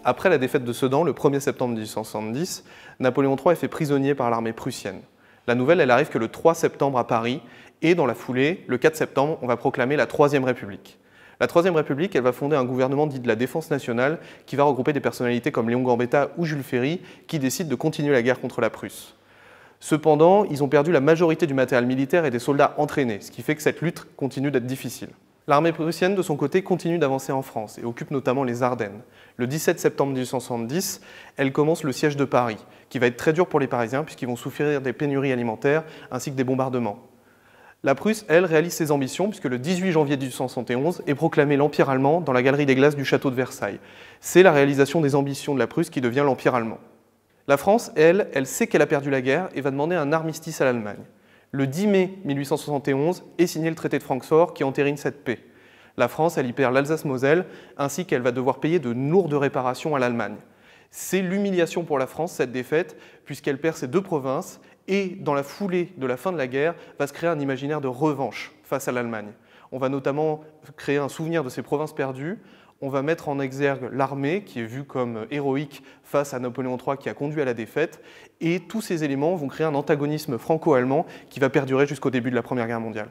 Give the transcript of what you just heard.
après la défaite de Sedan, le 1er septembre 1870, Napoléon III est fait prisonnier par l'armée prussienne. La nouvelle, elle arrive que le 3 septembre à Paris, et dans la foulée, le 4 septembre, on va proclamer la Troisième République. La Troisième République, elle va fonder un gouvernement dit de la Défense nationale qui va regrouper des personnalités comme Léon Gambetta ou Jules Ferry qui décident de continuer la guerre contre la Prusse. Cependant, ils ont perdu la majorité du matériel militaire et des soldats entraînés, ce qui fait que cette lutte continue d'être difficile. L'armée prussienne, de son côté, continue d'avancer en France et occupe notamment les Ardennes. Le 17 septembre 1870, elle commence le siège de Paris, qui va être très dur pour les Parisiens puisqu'ils vont souffrir des pénuries alimentaires ainsi que des bombardements. La Prusse, elle, réalise ses ambitions puisque le 18 janvier 1871 est proclamé l'Empire allemand dans la galerie des glaces du château de Versailles. C'est la réalisation des ambitions de la Prusse qui devient l'Empire allemand. La France, elle sait qu'elle a perdu la guerre et va demander un armistice à l'Allemagne. Le 10 mai 1871 est signé le traité de Francfort qui entérine cette paix. La France, elle y perd l'Alsace-Moselle, ainsi qu'elle va devoir payer de lourdes réparations à l'Allemagne. C'est l'humiliation pour la France, cette défaite, puisqu'elle perd ses deux provinces, et dans la foulée de la fin de la guerre, va se créer un imaginaire de revanche face à l'Allemagne. On va notamment créer un souvenir de ces provinces perdues. On va mettre en exergue l'armée, qui est vue comme héroïque face à Napoléon III, qui a conduit à la défaite. Et tous ces éléments vont créer un antagonisme franco-allemand qui va perdurer jusqu'au début de la Première Guerre mondiale.